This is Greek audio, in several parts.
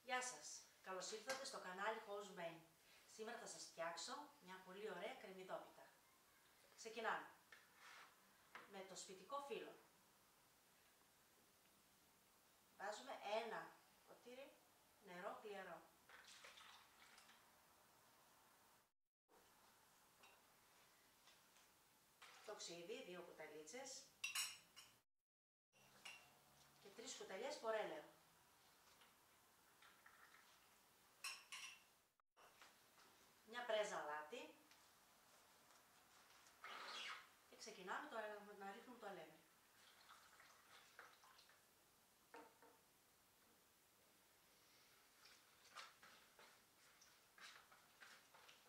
Γεια σας! Καλώς ήρθατε στο κανάλι House Bane. Σήμερα θα σας φτιάξω μια πολύ ωραία κρεμμυδόπιτα. Ξεκινάμε με το σπιτικό φύλλο. Βάζουμε ένα ποτήρι νερό χλιαρό. Το ξύδι, 2 κουταλίτσες και 3 κουταλιές φορέλαιο. Μια πρέζα αλάτι και ξεκινάμε να ρίχνουμε το αλεύρι.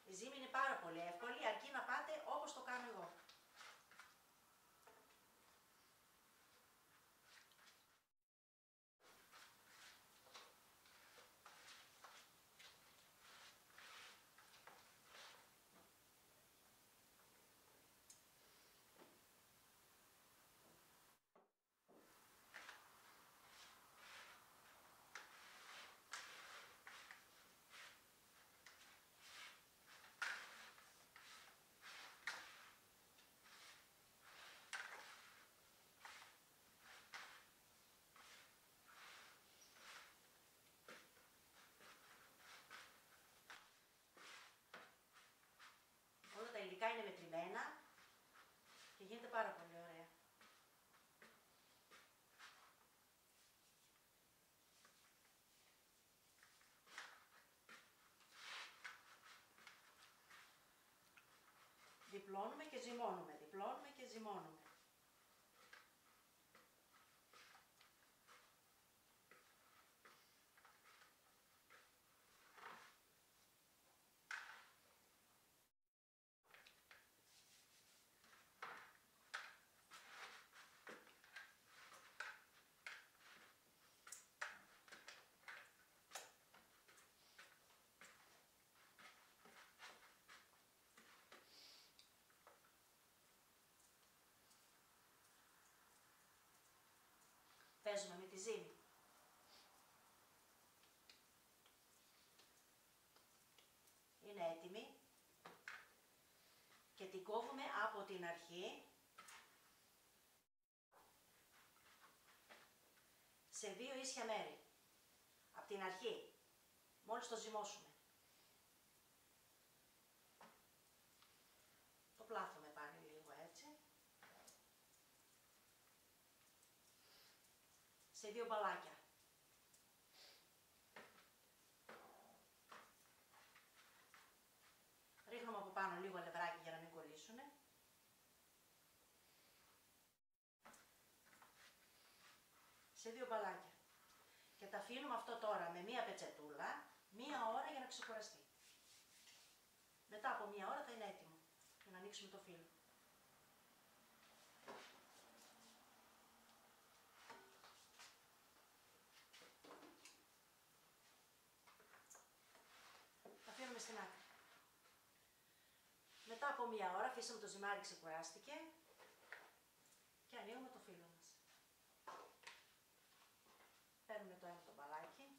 Η ζύμη είναι πάρα πολύ εύκολη, αρκεί να πάτε όπως το κάνω εγώ. Όλα τα υλικά είναι μετρημένα και γίνεται πάρα πολύ ωραία. Διπλώνουμε και ζυμώνουμε, διπλώνουμε και ζυμώνουμε. Παίζουμε με τη ζύμη. Είναι έτοιμη και την κόβουμε από την αρχή σε 2 ίσια μέρη. Από την αρχή, μόλις το ζυμώσουμε. Το πλάθουμε πάλι λίγο έτσι. Σε 2 μπαλάκια. Ρίχνουμε από πάνω λίγο αλευράκι για να μην κολλήσουνε. Σε 2 μπαλάκια. Και τα αφήνουμε αυτό τώρα με μία πετσετούλα, 1 ώρα για να ξεκουραστεί. Μετά από 1 ώρα θα είναι έτοιμο για να ανοίξουμε το φύλλο. Τα αφήνουμε στην άκρη. Μετά από 1 ώρα αφήσαμε το ζυμάρι, ξεκουράστηκε και ανοίγουμε το φύλλο μας. Παίρνουμε το ένα το μπαλάκι.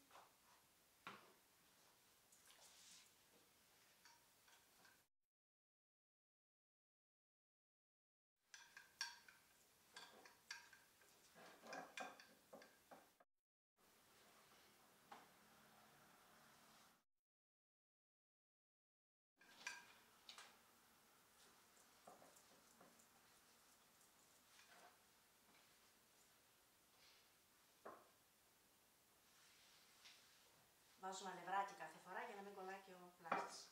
Βάζουμε αλευράκι κάθε φορά για να μην κολλάει και ο πλάστης.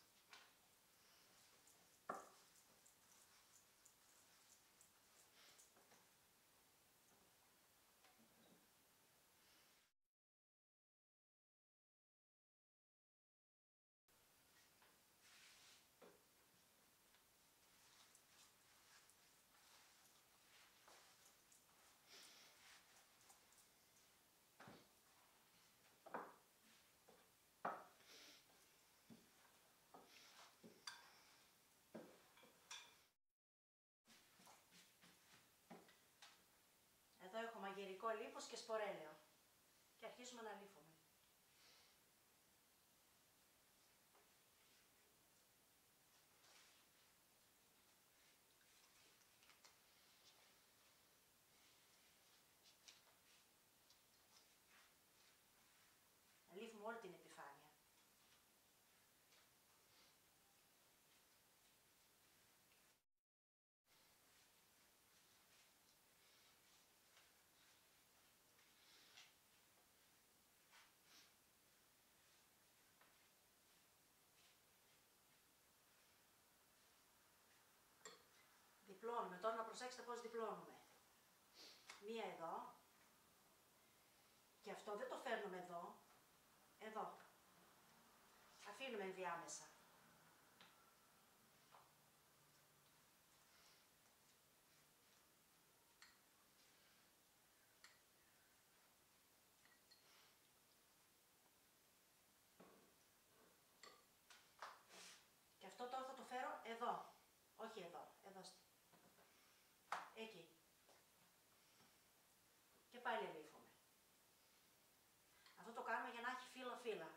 Εδώ έχω μαγειρικό λίπος και σπορέλαιο και αρχίζουμε να λίφουμε. Διπλώνουμε. Τώρα να προσέξετε πώς διπλώνουμε. Μία εδώ. Και αυτό δεν το φέρνουμε εδώ. Εδώ. Αφήνουμε ενδιάμεσα. Και αυτό τώρα θα το φέρω εδώ. Όχι εδώ. Εδώ. Εκεί. Και πάλι αλήφουμε. Αυτό το κάνουμε για να έχει φύλλα-φύλλα.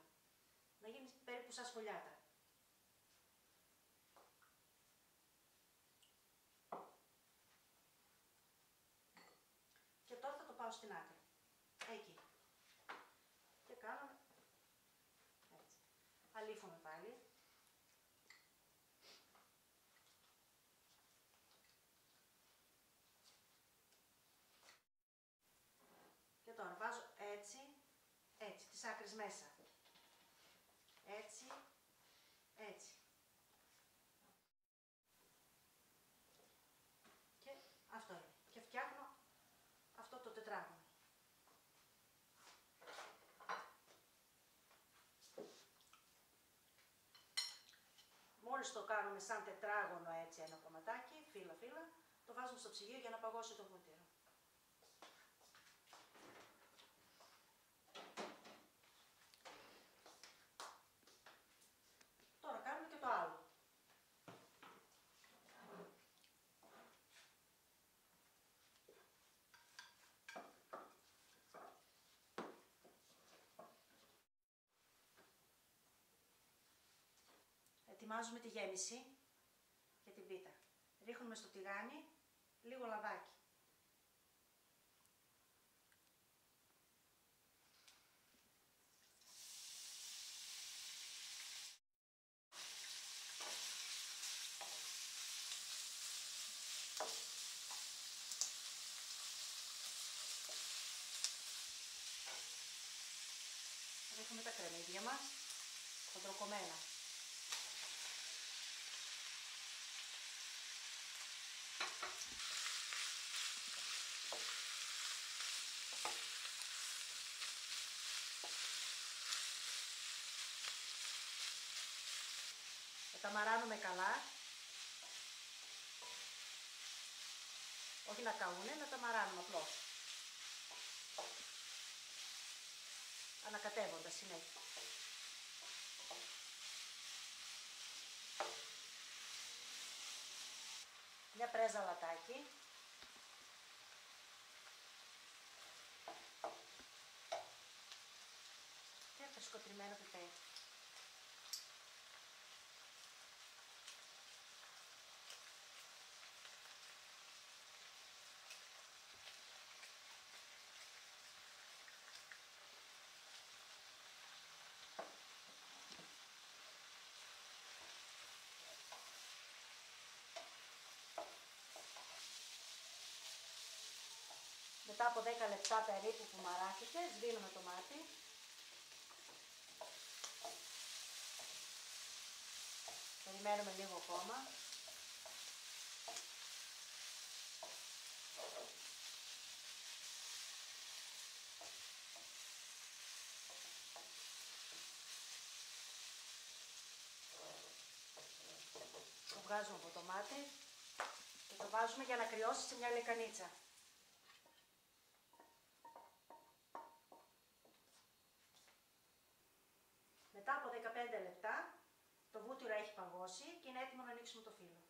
Να γίνει περίπου σαν σφολιάτα. Και τώρα θα το πάω στην άκρη. Εκεί. Και κάνω έτσι. Αλήφουμε πάλι. Και τώρα βάζω έτσι, έτσι, τις άκρες μέσα. Έτσι, έτσι. Και αυτό είναι. Και φτιάχνω αυτό το τετράγωνο. Μόλις το κάνουμε σαν τετράγωνο έτσι ένα κομματάκι, φύλλα-φύλλα, το βάζουμε στο ψυγείο για να παγώσει το βούτυρο. Τώρα κάνουμε και το άλλο. Ετοιμάζουμε τη γέμιση για την πίτα. Ρίχνουμε στο τηγάνι λίγο λαδάκι. Ρίχνουμε τα κρεμμύδια μας, χοντροκομμένα. Τα μαράνουμε καλά. Όχι να καούνε, να τα μαράνουμε απλώς. Ανακατεύοντας συνέχεια. Μια πρέζα αλατάκι. Και φρεσκοτριμμένο πιπέρι. Μετά από 10 λεπτά περίπου που μαράθηκε, σβήνουμε το μάτι. Περιμένουμε λίγο ακόμα. Το βγάζουμε από το μάτι και το βάζουμε για να κρυώσει σε μια λεκανίτσα. Μετά από 15 λεπτά το βούτυρο έχει παγώσει και είναι έτοιμο να ανοίξουμε το φύλλο.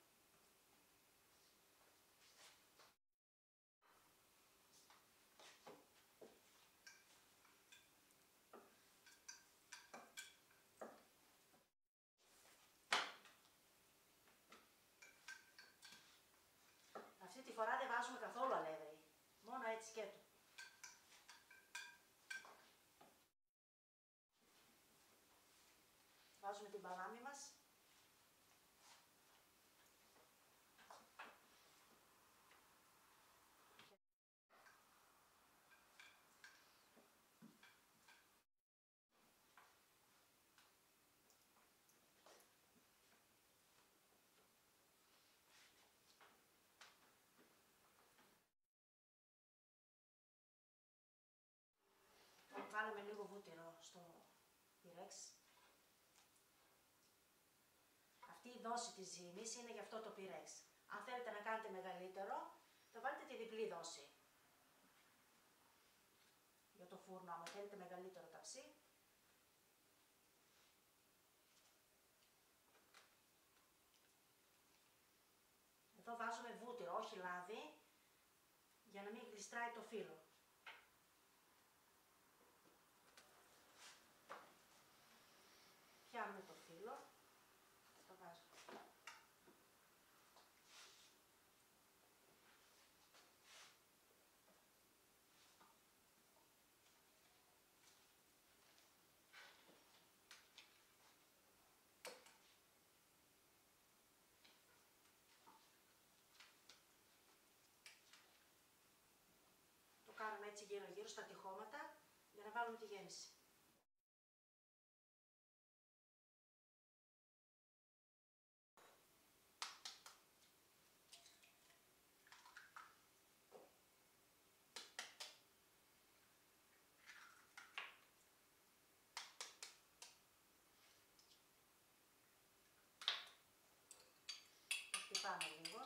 Αυτή τη φορά δεν βάζουμε καθόλου αλεύρι, μόνο έτσι σκέτο. Βάζουμε την παλάμη μας. βάλαμε λίγο βούτυρο στο πυρέξ. Αυτή η δόση της ζύμης είναι για αυτό το πυρέξ. Αν θέλετε να κάνετε μεγαλύτερο, θα βάλετε τη διπλή δόση. Για το φούρνο, άμα θέλετε μεγαλύτερο ταψί. Εδώ βάζουμε βούτυρο, όχι λάδι, για να μην γλιστράει το φύλλο. Πιάνουμε το φύλλο και το βάζουμε. Το κάνουμε έτσι γύρω γύρω στα τυχώματα για να βάλουμε τη γέμιση. Το χτυπάμε λίγο.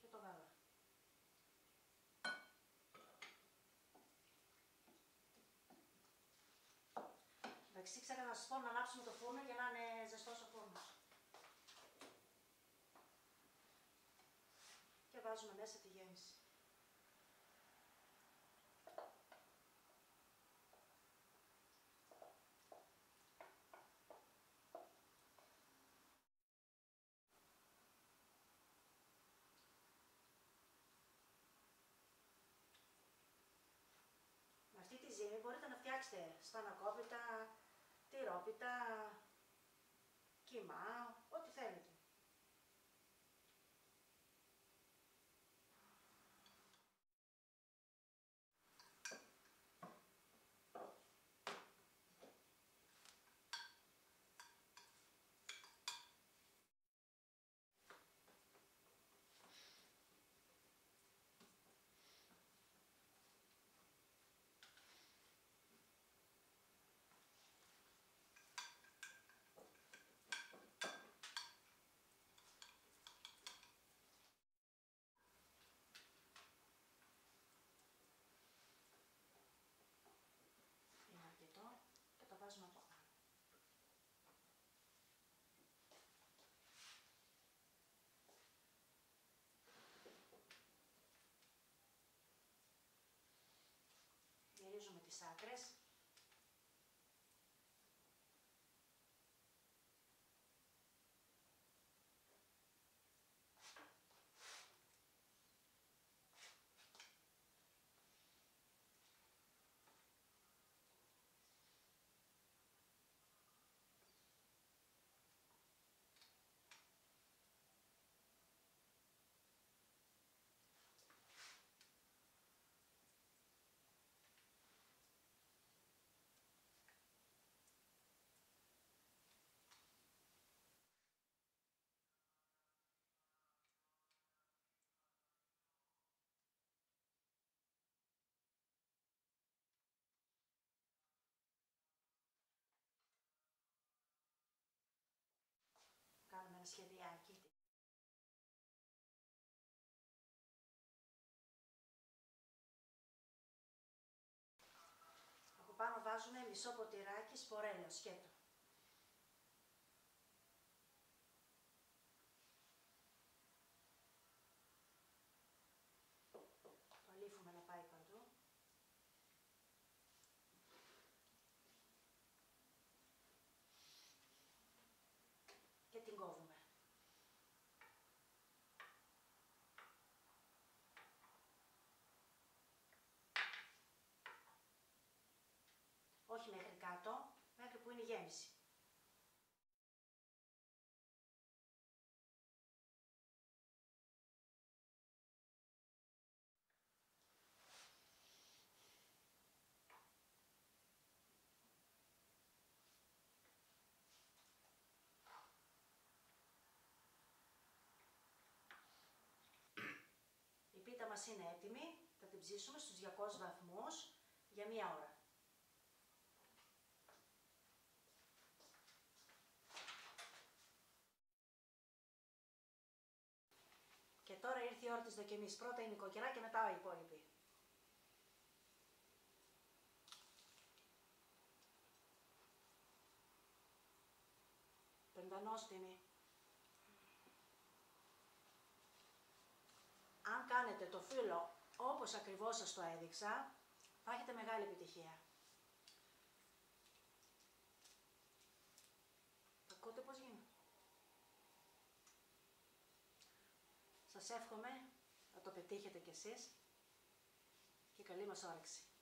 Και το γάλα. Εντάξει, ξέχασα να σας πω να ανάψουμε το φούρνο για να είναι ζεστός ο φούρνος. Και βάζουμε μέσα τη γέμιση. Με αυτή τη ζύμη μπορείτε να φτιάξετε σπανακόπιτα, τυρόπιτα, κιμά, ό,τι θέλετε. Είναι αρκετό και το βάζουμε από πάνω. Γυρίζουμε τις άκρες. Κάνουμε ένα σχεδιάκι. Από πάνω βάζουμε μισό ποτηράκι σπορέλαιο σκέτο. Το αλήφουμε να πάει παντού. Και την κόβουμε. Όχι μέχρι κάτω, μέχρι που είναι η γέμιση. μας είναι έτοιμη, θα την ψήσουμε στους 200 βαθμούς για 1 ώρα. Και τώρα ήρθε η ώρα της δοκιμής. Πρώτα η νοικοκυρά και μετά οι υπόλοιποι. Πεντανόστιμη. Αν κάνετε το φύλλο όπως ακριβώς σας το έδειξα, θα έχετε μεγάλη επιτυχία. Ακούτε πώς γίνεται. Σας εύχομαι να το πετύχετε κι εσείς και καλή μας όρεξη.